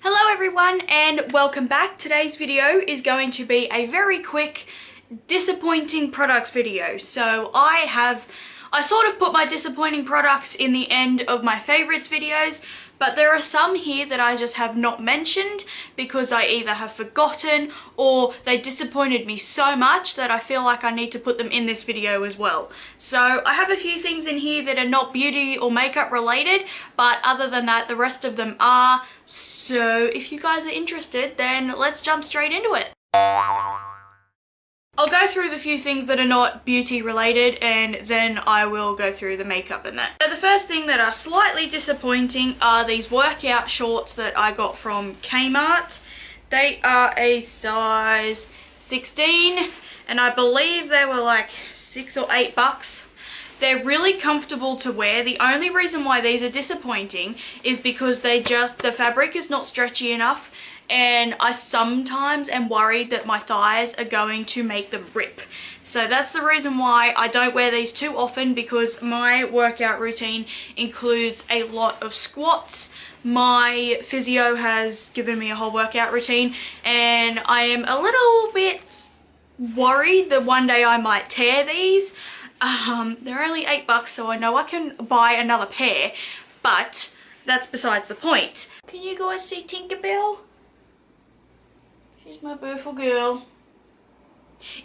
Hello everyone and welcome back. Today's video is going to be a very quick disappointing products video. So I sort of put my disappointing products in the end of my favorites videos, but there are some here that I just have not mentioned because I either have forgotten or they disappointed me so much that I feel like I need to put them in this video as well. So I have a few things in here that are not beauty or makeup related, but other than that, the rest of them are. So if you guys are interested, then let's jump straight into it. I'll go through the few things that are not beauty related and then I will go through the makeup and that. So the first thing that are slightly disappointing are these workout shorts that I got from Kmart. They are a size 16 and I believe they were like $6 or $8. They're really comfortable to wear. The only reason why these are disappointing is because the fabric is not stretchy enough, and I sometimes am worried that my thighs are going to make them rip. So that's the reason why I don't wear these too often, because my workout routine includes a lot of squats. My physio has given me a whole workout routine and I am a little bit worried that one day I might tear these. They're only $8, so I know I can buy another pair, but that's besides the point. Can you guys see Tinkerbell? She's my beautiful girl.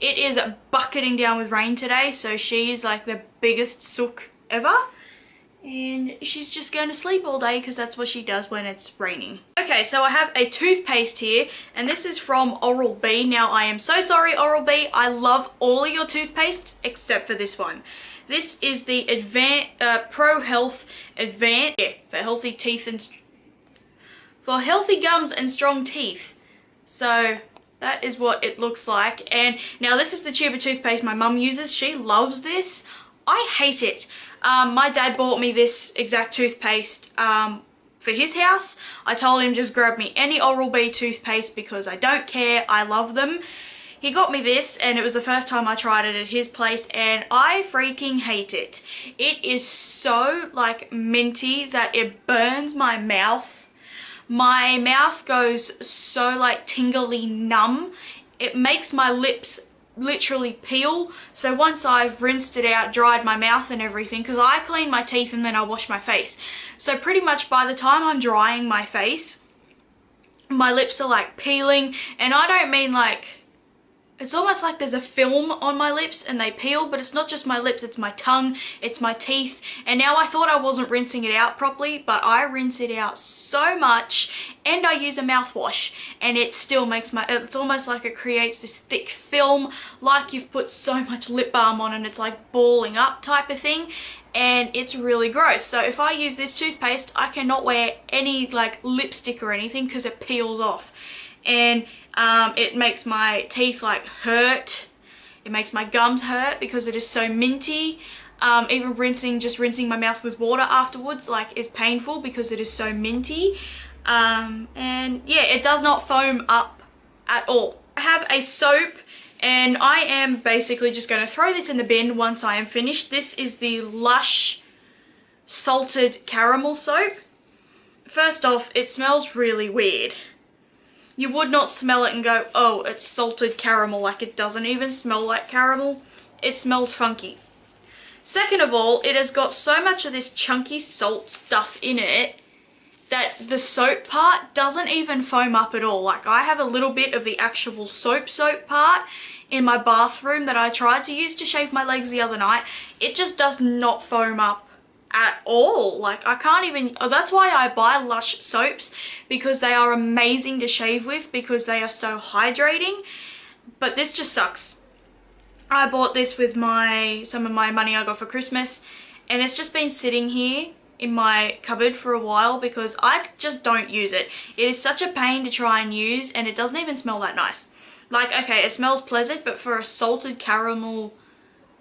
It is bucketing down with rain today, so she's like the biggest sook ever. And she's just going to sleep all day because that's what she does when it's raining. Okay, so I have a toothpaste here, and this is from Oral-B. Now, I am so sorry, Oral-B. I love all of your toothpastes except for this one. This is the Pro Health Advanced, for healthy teeth and for healthy gums and strong teeth. So that is what it looks like. And now this is the tube of toothpaste my mum uses. She loves this. I hate it. My dad bought me this exact toothpaste for his house. I told him just grab me any Oral-B toothpaste because I don't care. I love them. He got me this and it was the first time I tried it at his place and I freaking hate it. It is so like minty that it burns my mouth. My mouth goes so like tingly numb. It makes my lips literally peel. So once I've rinsed it out, dried my mouth and everything, because I clean my teeth and then I wash my face, so pretty much by the time I'm drying my face, my lips are like peeling. And I don't mean like, it's almost like there's a film on my lips and they peel, but it's not just my lips, it's my tongue, it's my teeth. And now I thought I wasn't rinsing it out properly, but I rinse it out so much and I use a mouthwash and it still makes it's almost like it creates this thick film, like you've put so much lip balm on and it's like balling up type of thing. And it's really gross. So if I use this toothpaste, I cannot wear any like lipstick or anything because it peels off. And it makes my teeth like hurt. It makes my gums hurt because it is so minty. Even just rinsing my mouth with water afterwards like is painful because it is so minty. And yeah, it does not foam up at all. I have a soap and I am basically just going to throw this in the bin once I am finished. This is the Lush Salted Caramel Soap. First off, it smells really weird. You would not smell it and go, oh, it's salted caramel. Like, it doesn't even smell like caramel. It smells funky. Second of all, it has got so much of this chunky salt stuff in it that the soap part doesn't even foam up at all. Like, I have a little bit of the actual soap part in my bathroom that I tried to use to shave my legs the other night. It just does not foam up at all. Like, I can't even, that's why I buy Lush soaps, because they are amazing to shave with because they are so hydrating. But this just sucks. I bought this with some of my money I got for Christmas, and it's just been sitting here in my cupboard for a while because I just don't use it. It is such a pain to try and use, and it doesn't even smell that nice. Like, okay, it smells pleasant, but for a salted caramel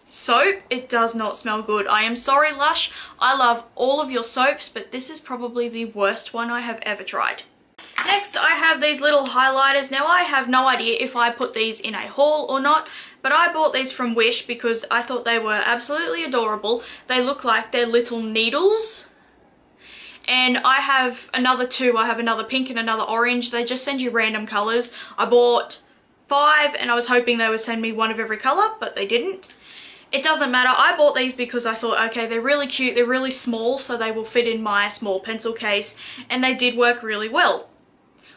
soap, it does not smell good. I am sorry, Lush. I love all of your soaps, but this is probably the worst one I have ever tried. Next, I have these little highlighters. Now, I have no idea if I put these in a haul or not, but I bought these from Wish because I thought they were absolutely adorable. They look like they're little needles. And I have another two. I have another pink and another orange. They just send you random colors. I bought 5 and I was hoping they would send me one of every color, but they didn't. It doesn't matter. I bought these because I thought, okay, they're really cute, they're really small, so they will fit in my small pencil case, and they did work really well.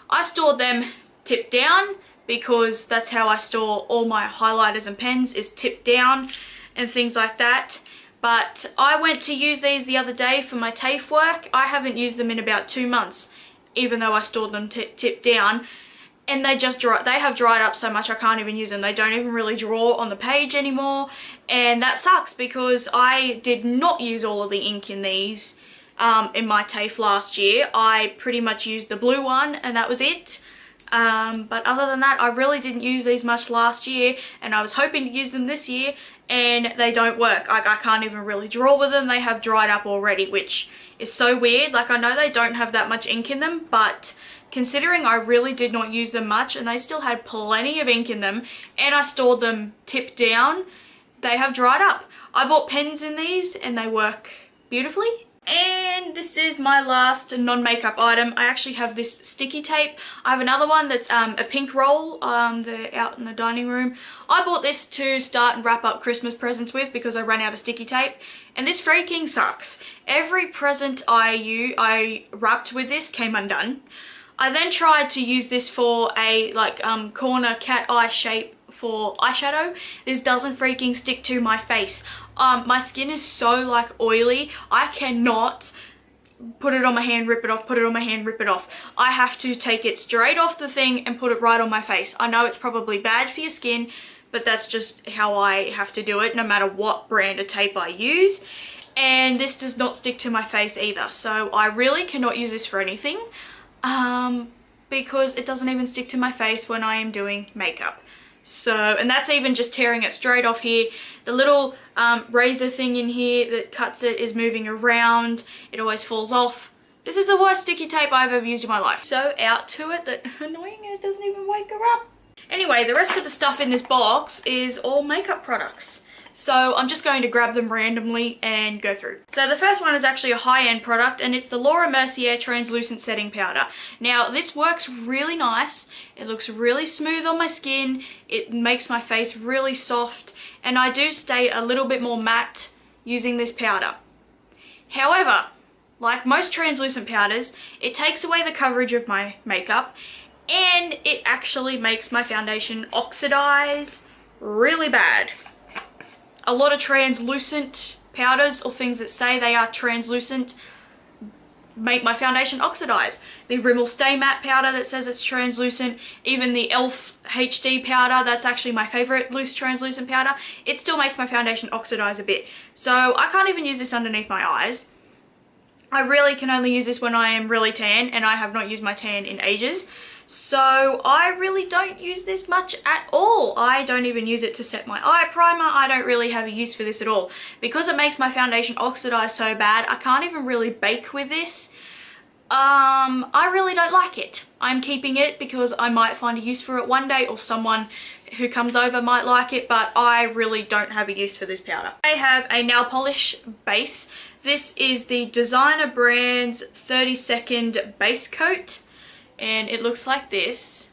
I stored them tip down because that's how I store all my highlighters and pens, is tip down and things like that. But I went to use these the other day for my TAFE work. I haven't used them in about 2 months, even though I stored them tip down. And they have dried up so much I can't even use them. They don't even really draw on the page anymore. And that sucks because I did not use all of the ink in these in my TAFE last year. I pretty much used the blue one and that was it. But other than that, I really didn't use these much last year, and I was hoping to use them this year, and they don't work. I can't even really draw with them. They have dried up already, which is so weird. Like, I know they don't have that much ink in them, but considering I really did not use them much and they still had plenty of ink in them, and I stored them tip down, they have dried up. I bought pens in these and they work beautifully. And this is my last non-makeup item. I actually have this sticky tape. I have another one that's a pink roll. They're out in the dining room. I bought this to start and wrap up Christmas presents with because I ran out of sticky tape. And this freaking sucks. Every present I wrapped with this came undone. I then tried to use this for a corner cat eye shape for eyeshadow. This doesn't freaking stick to my face. My skin is so oily. I cannot put it on my hand, rip it off, put it on my hand, rip it off. I have to take it straight off the thing and put it right on my face. I know it's probably bad for your skin, but that's just how I have to do it no matter what brand of tape I use. And this does not stick to my face either. So I really cannot use this for anything because it doesn't even stick to my face when I am doing makeup. So, and that's even just tearing it straight off here. The little razor thing in here that cuts it is moving around. It always falls off. This is the worst sticky tape I've ever used in my life. So out to it that annoying it doesn't even wake her up. Anyway, the rest of the stuff in this box is all makeup products. So I'm just going to grab them randomly and go through. So the first one is actually a high-end product, and it's the Laura Mercier Translucent Setting Powder. Now this works really nice. It looks really smooth on my skin. It makes my face really soft, and I do stay a little bit more matte using this powder. However, like most translucent powders, it takes away the coverage of my makeup, and it actually makes my foundation oxidize really bad. A lot of translucent powders or things that say they are translucent make my foundation oxidize. The Rimmel Stay Matte powder that says it's translucent, even the e.l.f. HD powder, that's actually my favorite loose translucent powder, it still makes my foundation oxidize a bit. So I can't even use this underneath my eyes. I really can only use this when I am really tan, and I have not used my tan in ages. So I really don't use this much at all. I don't even use it to set my eye primer. I don't really have a use for this at all. Because it makes my foundation oxidize so bad, I can't even really bake with this. I really don't like it. I'm keeping it because I might find a use for it one day, or someone who comes over might like it, but I really don't have a use for this powder. I have a nail polish base. This is the Designer Brands 30-second base coat, and it looks like this.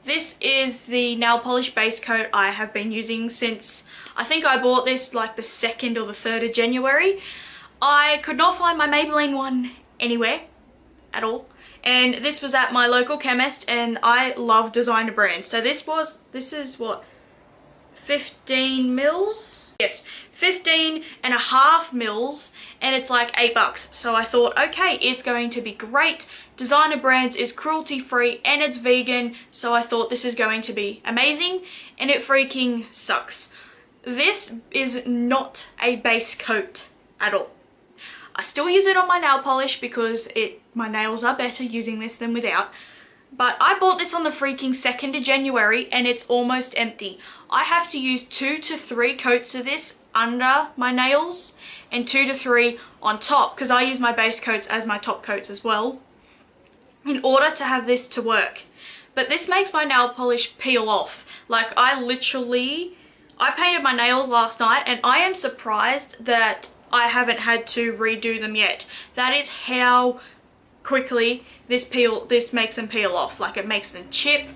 This is the nail polish base coat I have been using since, I think I bought this like the 2nd or the 3rd of January. I could not find my Maybelline one anywhere at all, and this was at my local chemist, and I love Designer Brands. So this is what, 15 mils? Yes, 15.5 mils, and it's like $8. So I thought, okay, it's going to be great. Designer Brands is cruelty free and it's vegan, so I thought this is going to be amazing, and it freaking sucks. This is not a base coat at all. I still use it on my nail polish because my nails are better using this than without. But I bought this on the freaking 2nd of January and it's almost empty. I have to use 2 to 3 coats of this under my nails and 2 to 3 on top, because I use my base coats as my top coats as well, in order to have this to work. But this makes my nail polish peel off. Like, I painted my nails last night, and I am surprised that I haven't had to redo them yet. That is how quickly this makes them peel off. Like, it makes them chip.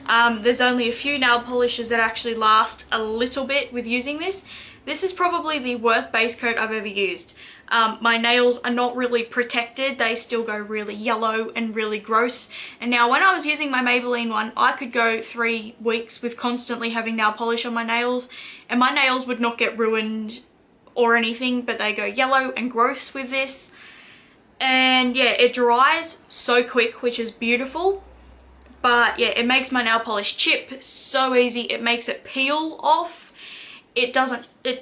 There's only a few nail polishes that actually last a little bit with using this. This is probably the worst base coat I've ever used. My nails are not really protected. They still go really yellow and really gross. And now when I was using my Maybelline one, I could go 3 weeks with constantly having nail polish on my nails, and my nails would not get ruined or anything, but they go yellow and gross with this. And yeah, it dries so quick, which is beautiful. But yeah, it makes my nail polish chip so easy. It makes it peel off.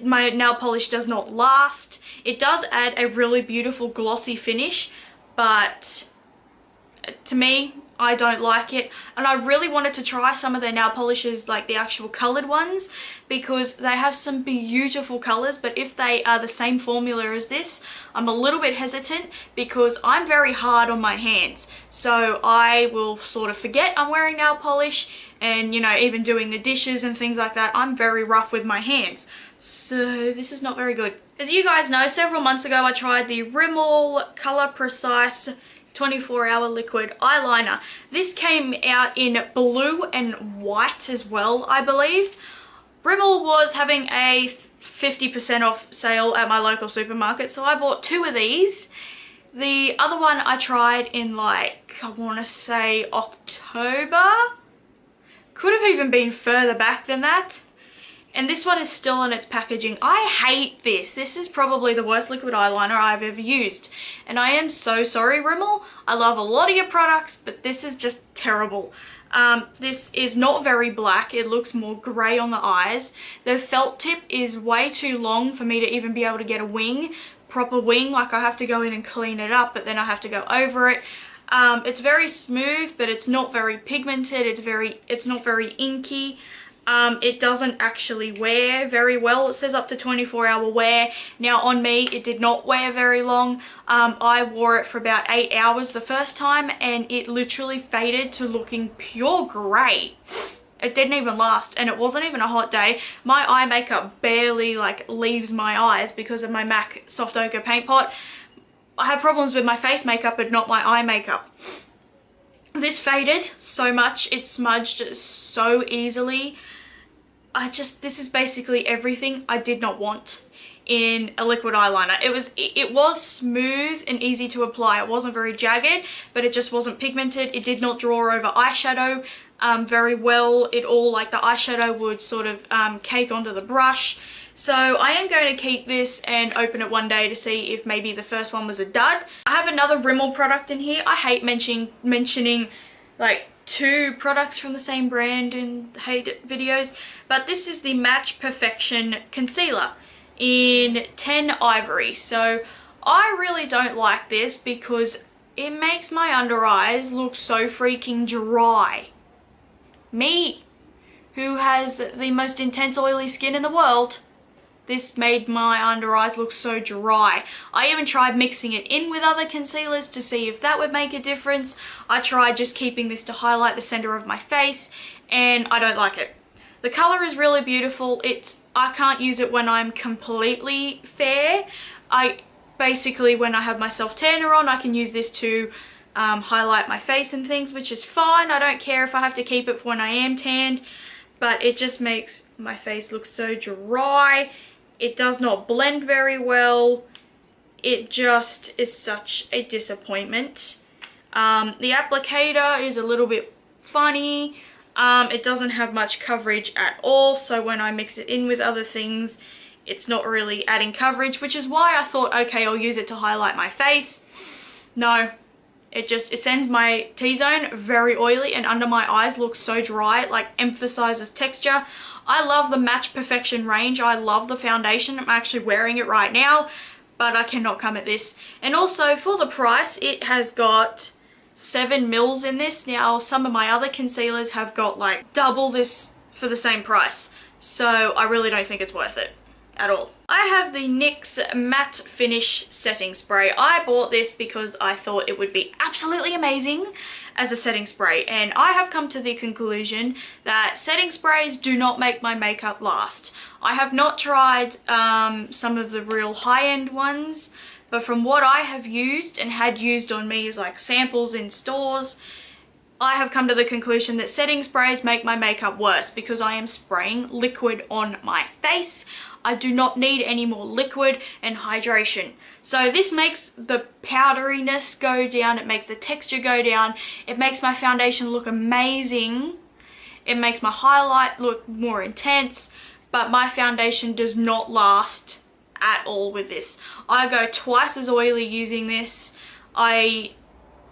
My nail polish does not last. It does add a really beautiful glossy finish, but to me, I don't like it. And I really wanted to try some of their nail polishes, like the actual colored ones, because they have some beautiful colors. But if they are the same formula as this, I'm a little bit hesitant because I'm very hard on my hands. So I will sort of forget I'm wearing nail polish, and you know, even doing the dishes and things like that, I'm very rough with my hands. So this is not very good. As you guys know, several months ago I tried the Rimmel Color Precise 24-hour liquid eyeliner. This came out in blue and white as well, I believe. Rimmel was having a 50% off sale at my local supermarket, so I bought 2 of these. The other one I tried in, like, I want to say October. Could have even been further back than that. And this one is still in its packaging. I hate this. This is probably the worst liquid eyeliner I've ever used. And I am so sorry, Rimmel. I love a lot of your products, but this is just terrible. This is not very black. It looks more grey on the eyes. The felt tip is way too long for me to even be able to get a proper wing. Like, I have to go in and clean it up, but then I have to go over it. It's very smooth, but it's not very pigmented. It's not very inky. It doesn't actually wear very well. It says up to 24-hour wear. Now on me, it did not wear very long. I wore it for about 8 hours the first time, and it literally faded to looking pure grey. It didn't even last, and it wasn't even a hot day. My eye makeup barely like leaves my eyes because of my MAC Soft Ochre paint pot. I have problems with my face makeup, but not my eye makeup. This faded so much. It smudged so easily. This is basically everything I did not want in a liquid eyeliner. It was smooth and easy to apply. It wasn't very jagged, but it just wasn't pigmented. It did not draw over eyeshadow very well. The eyeshadow would sort of cake onto the brush. So I am going to keep this and open it one day to see if maybe the first one was a dud. I have another Rimmel product in here. I hate mentioning like 2 products from the same brand in hate videos, but this is the Match Perfection Concealer in 10 Ivory. So I really don't like this because it makes my under eyes look so freaking dry. Me, who has the most intense oily skin in the world, this made my under eyes look so dry. I even tried mixing it in with other concealers to see if that would make a difference. I tried just keeping this to highlight the center of my face, and I don't like it. The color is really beautiful. I can't use it when I'm completely fair. Basically, when I have my self-tanner on, I can use this to highlight my face and things, which is fine. I don't care if I have to keep it for when I am tanned, but it just makes my face look so dry. It does not blend very well. It just is such a disappointment. The applicator is a little bit funny. It doesn't have much coverage at all, so when I mix it in with other things, it's not really adding coverage, which is why I thought, okay, I'll use it to highlight my face. No, it sends my T-zone very oily, and under my eyes looks so dry. It like emphasizes texture. I love the Match Perfection range. I love the foundation. I'm actually wearing it right now, but I cannot come at this. And also for the price, it has got 7 mils in this. Now some of my other concealers have got like double this for the same price, so I really don't think it's worth it at all. I have the NYX Matte Finish Setting Spray. I bought this because I thought it would be absolutely amazing as a setting spray, and I have come to the conclusion that setting sprays do not make my makeup last. I have not tried some of the real high-end ones, but from what I have used and had used on me as like samples in stores, I have come to the conclusion that setting sprays make my makeup worse because I am spraying liquid on my face. I do not need any more liquid and hydration. So this makes the powderiness go down, it makes the texture go down, it makes my foundation look amazing, it makes my highlight look more intense, but my foundation does not last at all with this. I go twice as oily using this. I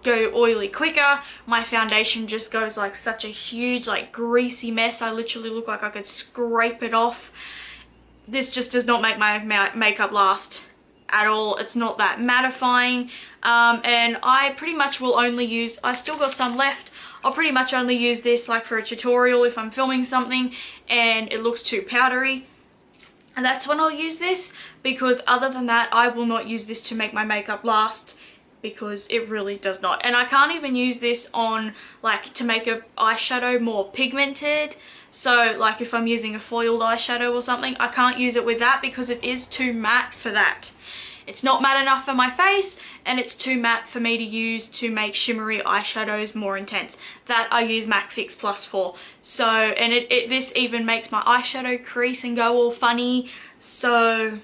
go oily quicker. My foundation just goes like such a huge like greasy mess. I literally look like I could scrape it off. This just does not make my makeup last at all. It's not that mattifying, and I pretty much will only use, I've still got some left, I'll pretty much only use this like for a tutorial if I'm filming something and it looks too powdery, and that's when I'll use this, because other than that I will not use this to make my makeup last, because it really does not. And I can't even use this on like to make a eyeshadow more pigmented. So like if I'm using a foiled eyeshadow or something, I can't use it with that because it is too matte for that. It's not matte enough for my face, and it's too matte for me to use to make shimmery eyeshadows more intense. That I use MAC Fix Plus for. So, and this even makes my eyeshadow crease and go all funny. So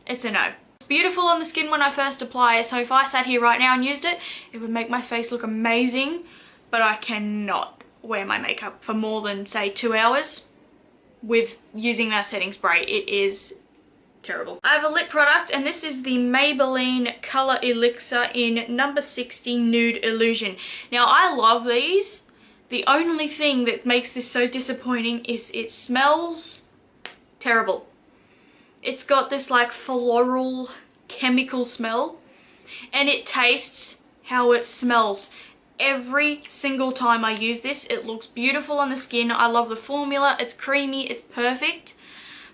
it's a no. Beautiful on the skin when I first apply it, so if I sat here right now and used it, it would make my face look amazing, but I cannot wear my makeup for more than say 2 hours with using that setting spray. It is terrible. I have a lip product, and this is the Maybelline Color Elixir in number 60 Nude Illusion. Now I love these. The only thing that makes this so disappointing is it smells terrible. It's got this like floral chemical smell, and it tastes how it smells. Every single time I use this, it looks beautiful on the skin. I love the formula, it's creamy, it's perfect,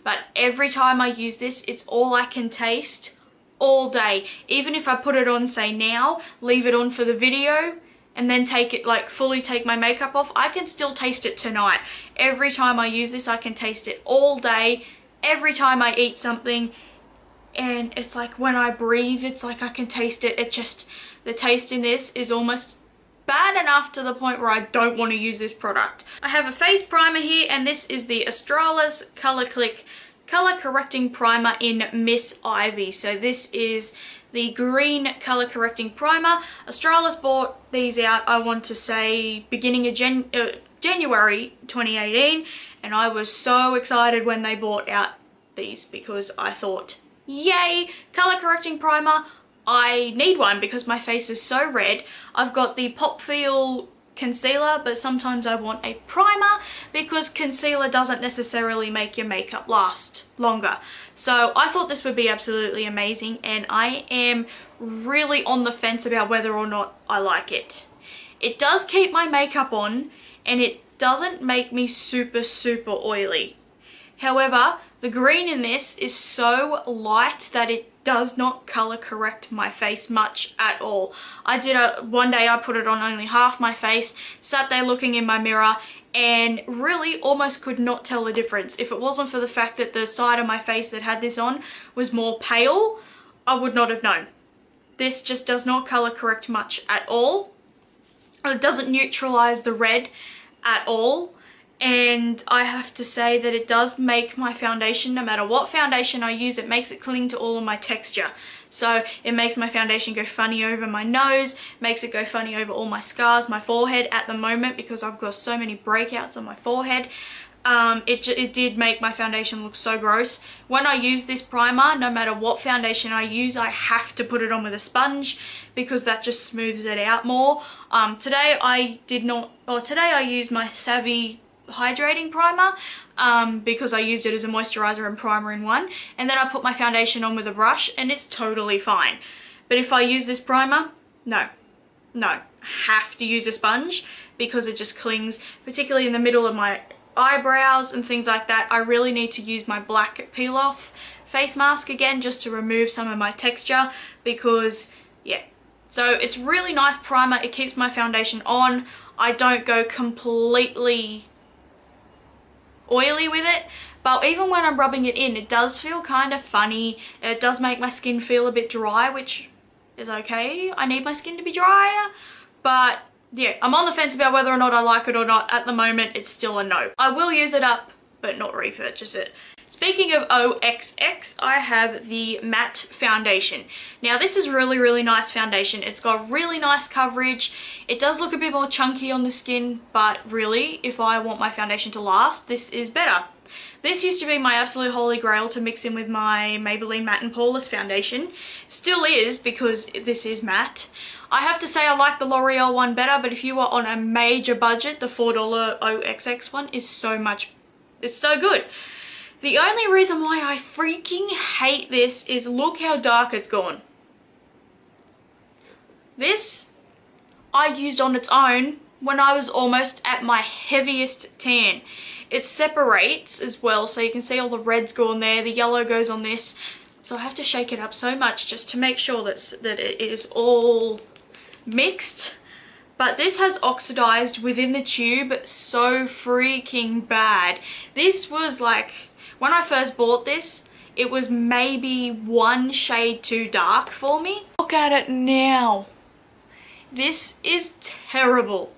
but every time I use this, it's all I can taste all day. Even if I put it on, say now, leave it on for the video, and then take it, like fully take my makeup off, I can still taste it tonight. Every time I use this, I can taste it all day. Every time I eat something, and it's like when I breathe, it's like I can taste it. It just, the taste in this is almost bad enough to the point where I don't want to use this product. I have a face primer here, and this is the Australis Color Click Color Correcting Primer in Miss Ivy. So this is the green color correcting primer. Australis bought these out, I want to say beginning of January 2018, and I was so excited when they bought out these because I thought, yay, color correcting primer, I need one because my face is so red. I've got the Pop Feel concealer, but sometimes I want a primer because concealer doesn't necessarily make your makeup last longer. So I thought this would be absolutely amazing, and I am really on the fence about whether or not I like it. It does keep my makeup on, and it doesn't make me super oily. However, the green in this is so light that it does not color correct my face much at all. One day I put it on only half my face, sat there looking in my mirror, and really almost could not tell the difference. If it wasn't for the fact that the side of my face that had this on was more pale, I would not have known. This just does not color correct much at all. It doesn't neutralize the red at all, and I have to say that it does make my foundation, no matter what foundation I use, it makes it cling to all of my texture. So it makes my foundation go funny over my nose, makes it go funny over all my scars, my forehead at the moment, because I've got so many breakouts on my forehead. It did make my foundation look so gross. When I use this primer, no matter what foundation I use, I have to put it on with a sponge because that just smooths it out more. Today I used my Savvy hydrating primer because I used it as a moisturizer and primer in one, and then I put my foundation on with a brush and it's totally fine. But if I use this primer, no, have to use a sponge because it just clings, particularly in the middle of my eyebrows and things like that. I really need to use my black peel off face mask again just to remove some of my texture because yeah, So it's really nice primer. It keeps my foundation on. I don't go completely oily with it, but even when I'm rubbing it in, it does feel kind of funny. It does make my skin feel a bit dry, which is okay. I need my skin to be drier, but yeah, I'm on the fence about whether or not I like it or not. At the moment, it's still a no. I will use it up, but not repurchase it. Speaking of OXX, I have the matte foundation. Now this is really nice foundation. It's got really nice coverage. It does look a bit more chunky on the skin, but really, if I want my foundation to last, this is better. This used to be my absolute holy grail to mix in with my Maybelline Matte and Poreless foundation. Still is, because this is matte. I have to say I like the L'Oreal one better, but if you are on a major budget, the $4 OXX one is so good. The only reason why I freaking hate this is look how dark it's gone. This I used on its own when I was almost at my heaviest tan. It separates as well, so you can see all the red's gone there, the yellow goes on this. So I have to shake it up so much just to make sure that it is all mixed. But this has oxidized within the tube so freaking bad. This was like, when I first bought this, it was maybe one shade too dark for me. Look at it now. This is terrible.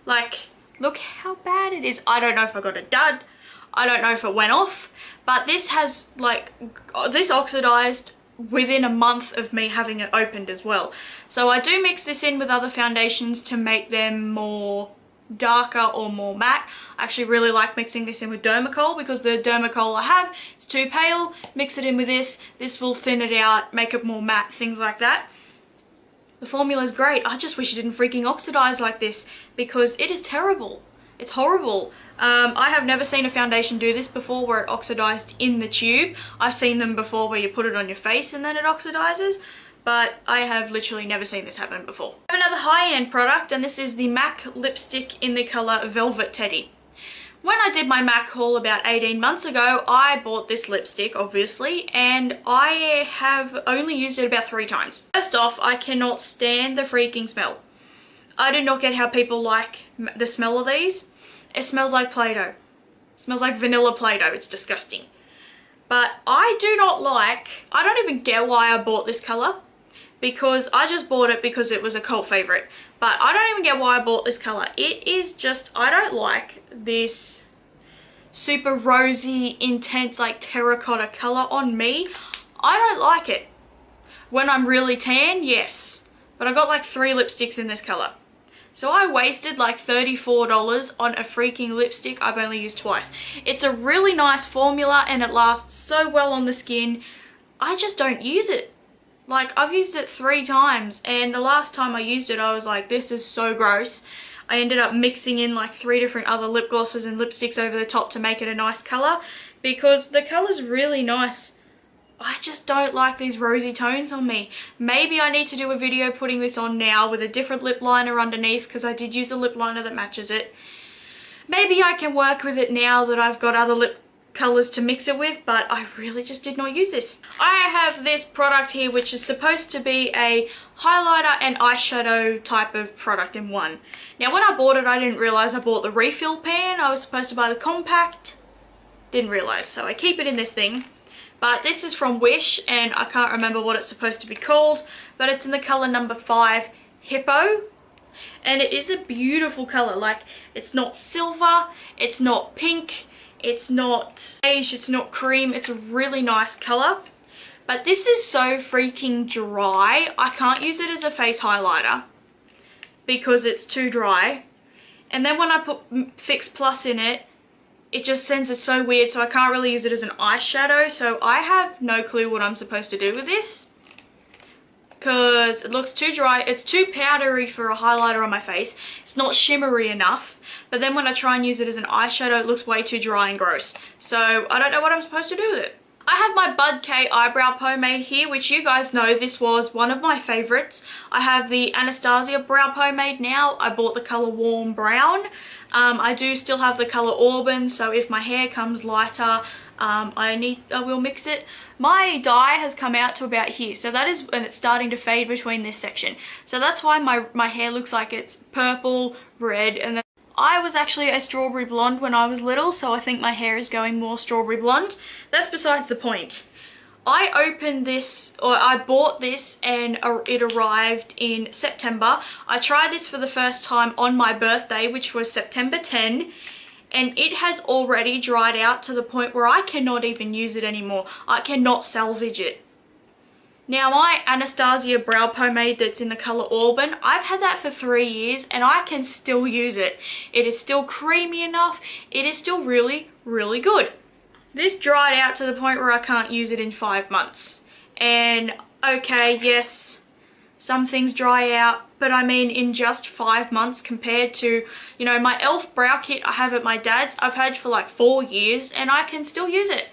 Like, look how bad it is. I don't know if I got a dud. I don't know if it went off. But this has, like, this oxidized within a month of me having it opened as well. So I do mix this in with other foundations to make them more darker or more matte. I actually really like mixing this in with Dermacol because the Dermacol I have is too pale. Mix it in with this. This will thin it out, make it more matte, things like that. The formula is great. I just wish it didn't freaking oxidize like this because it is terrible. It's horrible. I have never seen a foundation do this before where it oxidized in the tube. I've seen them before where you put it on your face and then it oxidizes, but I have literally never seen this happen before. I have another high-end product, and this is the MAC lipstick in the color Velvet Teddy. When I did my MAC haul about 18 months ago, I bought this lipstick, obviously, and I have only used it about 3 times. First off, I cannot stand the freaking smell. I do not get how people like the smell of these. It smells like Play-Doh. It smells like vanilla Play-Doh. It's disgusting. But I do not like, I don't even get why I bought this color, because I just bought it because it was a cult favorite. But I don't even get why I bought this color. It is just, I don't like this super rosy, intense, like terracotta color on me. I don't like it. When I'm really tan, yes. But I got like 3 lipsticks in this color. So I wasted like $34 on a freaking lipstick I've only used twice. It's a really nice formula and it lasts so well on the skin. I just don't use it. Like, I've used it 3 times, and the last time I used it I was like, this is so gross. I ended up mixing in like 3 different other lip glosses and lipsticks over the top to make it a nice color, because the color's really nice. I just don't like these rosy tones on me. Maybe I need to do a video putting this on now with a different lip liner underneath, because I did use a lip liner that matches it. Maybe I can work with it now that I've got other lip colors to mix it with, but I really just did not use this. I have this product here which is supposed to be a highlighter and eyeshadow type of product in one. Now when I bought it I didn't realize I bought the refill pan. I was supposed to buy the compact. Didn't realize, so I keep it in this thing. But this is from Wish and I can't remember what it's supposed to be called, but it's in the color number 5 Hippo. And it is a beautiful color. Like, it's not silver, it's not pink, it's not beige, it's not cream. It's a really nice color. But this is so freaking dry. I can't use it as a face highlighter because it's too dry. And then when I put Fix Plus in it, it just sends it so weird, so I can't really use it as an eyeshadow. So I have no clue what I'm supposed to do with this, because it looks too dry. It's too powdery for a highlighter on my face. It's not shimmery enough. But then when I try and use it as an eyeshadow, it looks way too dry and gross. So I don't know what I'm supposed to do with it. I have my Bud K eyebrow pomade here, which you guys know this was one of my favorites. I have the Anastasia brow pomade now. I bought the color Warm Brown. I do still have the color Auburn, so if my hair comes lighter, I will mix it. My dye has come out to about here, so that is, and it's starting to fade between this section. So that's why my hair looks like it's purple, red, and then I was actually a strawberry blonde when I was little, so I think my hair is going more strawberry blonde. That's besides the point. I opened this, or I bought this, and it arrived in September. I tried this for the first time on my birthday, which was September 10, and it has already dried out to the point where I cannot even use it anymore. I cannot salvage it. Now my Anastasia brow pomade that's in the color Auburn, I've had that for 3 years and I can still use it. It is still creamy enough. It is still really, really good. This dried out to the point where I can't use it in 5 months. And okay, yes, some things dry out, but I mean in just 5 months compared to, you know, my e.l.f. brow kit I have at my dad's, I've had for like 4 years and I can still use it.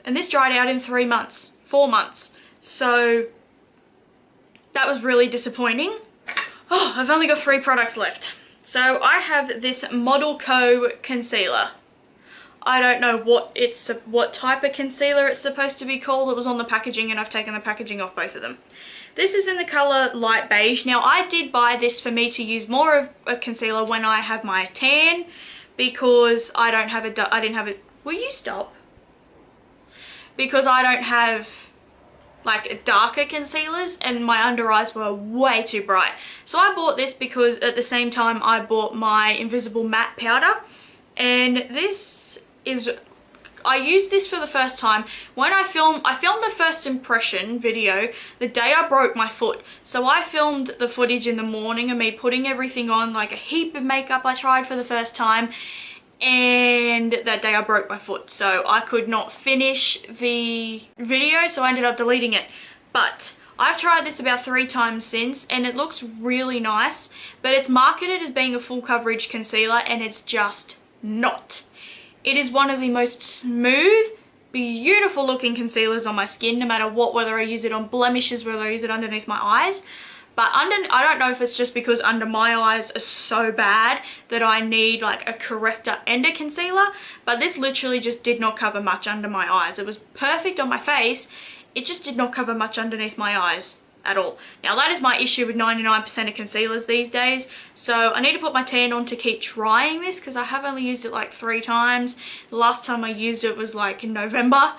And this dried out in 3 months, 4 months. So that was really disappointing. Oh, I've only got 3 products left. So I have this Model Co concealer. I don't know what type of concealer it's supposed to be called. It was on the packaging and I've taken the packaging off both of them. This is in the color light beige. Now I did buy this for me to use more of a concealer when I have my tan, because I didn't have it. Will you stop? Because I don't have like darker concealers and my under eyes were way too bright. So I bought this because at the same time I bought my Invisible Matte Powder, and this is, I used this for the first time when I filmed a first impression video the day I broke my foot. So I filmed the footage in the morning of me putting everything on, like a heap of makeup I tried for the first time, and that day I broke my foot, so I could not finish the video, so I ended up deleting it. But I've tried this about 3 times since and it looks really nice, but it's marketed as being a full coverage concealer and it's just not. It is one of the most smooth, beautiful looking concealers on my skin, no matter what, whether I use it on blemishes, whether I use it underneath my eyes. But I don't know if it's just because under my eyes are so bad that I need like a corrector and a concealer, but this literally just did not cover much under my eyes. It was perfect on my face, it just did not cover much underneath my eyes at all. Now that is my issue with 99% of concealers these days, so I need to put my tan on to keep trying this because I have only used it like 3 times. The last time I used it was like in November.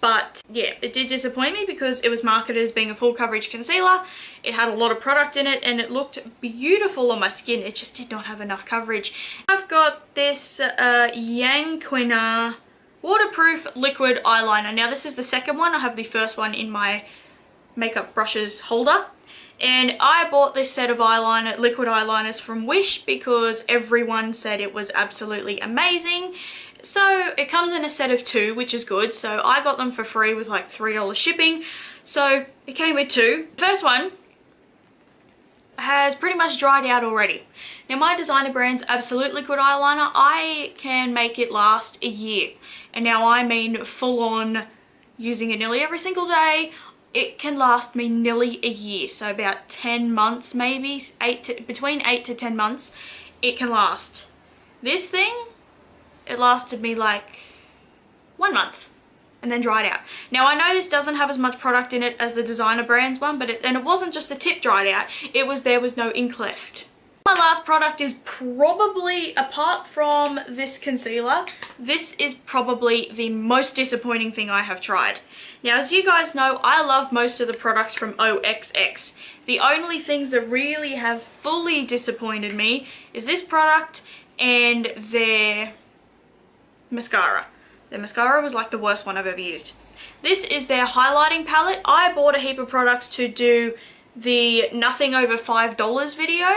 But yeah, it did disappoint me because it was marketed as being a full coverage concealer. It had a lot of product in it and it looked beautiful on my skin. It just did not have enough coverage. I've got this Yanquina waterproof liquid eyeliner. Now this is the second one. I have the first one in my makeup brushes holder. And I bought this set of liquid eyeliners from Wish because everyone said it was absolutely amazing. So it comes in a set of 2, which is good. So I got them for free with like $3 shipping. So it came with 2. The first one has pretty much dried out already. Now my designer brand's Absolute Liquid Eyeliner, I can make it last a year. And now I mean full on using it nearly every single day. It can last me nearly a year. So about 10 months maybe, between 8 to 10 months it can last. This thing, it lasted me like 1 month and then dried out. Now I know this doesn't have as much product in it as the designer brand's one, but it wasn't just the tip dried out, there was no ink left. My last product is probably, apart from this concealer, this is probably the most disappointing thing I have tried. Now as you guys know, I love most of the products from OXX. The only things that really have fully disappointed me is this product and their mascara. Their mascara was like the worst one I've ever used. This is their highlighting palette. I bought a heap of products to do the nothing over $5 video.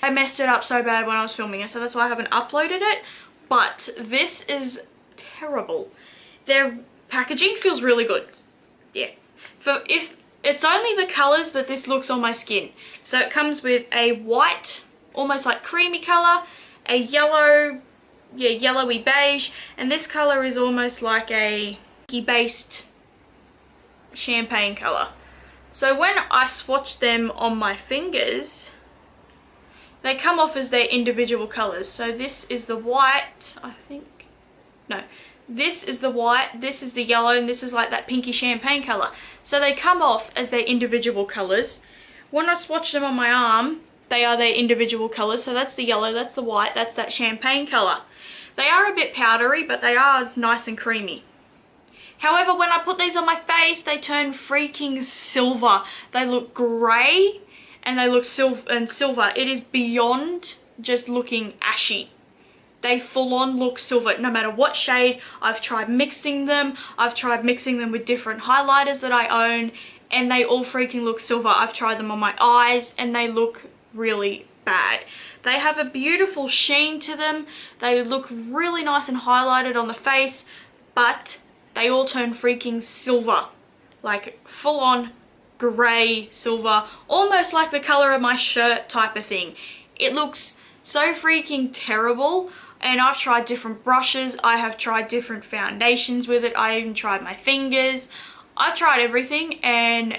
I messed it up so bad when I was filming it, so that's why I haven't uploaded it. But this is terrible. Their packaging feels really good. Yeah. If it's only the colors that this looks on my skin. So it comes with a white, almost like creamy color, a yellow, yeah, yellowy beige, and this color is almost like a based champagne colour. So when I swatch them on my fingers, they come off as their individual colours. So this is the white, I think. No, this is the white, this is the yellow, and this is like that pinky champagne colour. So they come off as their individual colours. When I swatch them on my arm, they are their individual colours. So that's the yellow, that's the white, that's that champagne colour. They are a bit powdery, but they are nice and creamy. However, when I put these on my face, they turn freaking silver. They look grey and they look silver. It is beyond just looking ashy. They full on look silver, no matter what shade. I've tried mixing them. I've tried mixing them with different highlighters that I own, and they all freaking look silver. I've tried them on my eyes and they look really bad. They have a beautiful sheen to them. They look really nice and highlighted on the face, but they all turn freaking silver. Like full on grey silver, almost like the colour of my shirt type of thing. It looks so freaking terrible, and I've tried different brushes. I have tried different foundations with it. I even tried my fingers. I've tried everything and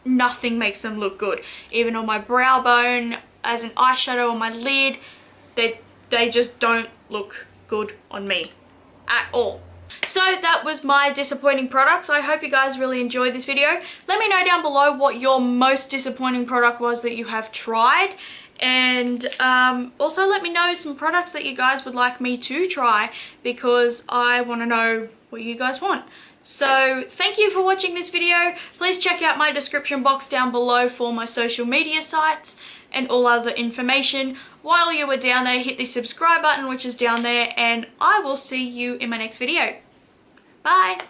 nothing makes them look good. Even on my brow bone, as an eyeshadow on my lid, they just don't look good on me at all. So that was my disappointing products. I hope you guys really enjoyed this video. Let me know down below what your most disappointing product was that you have tried. And also let me know some products that you guys would like me to try, because I want to know what you guys want. So thank you for watching this video. Please check out my description box down below for my social media sites and all other information. While you were down there, hit the subscribe button, which is down there, and I will see you in my next video. Bye!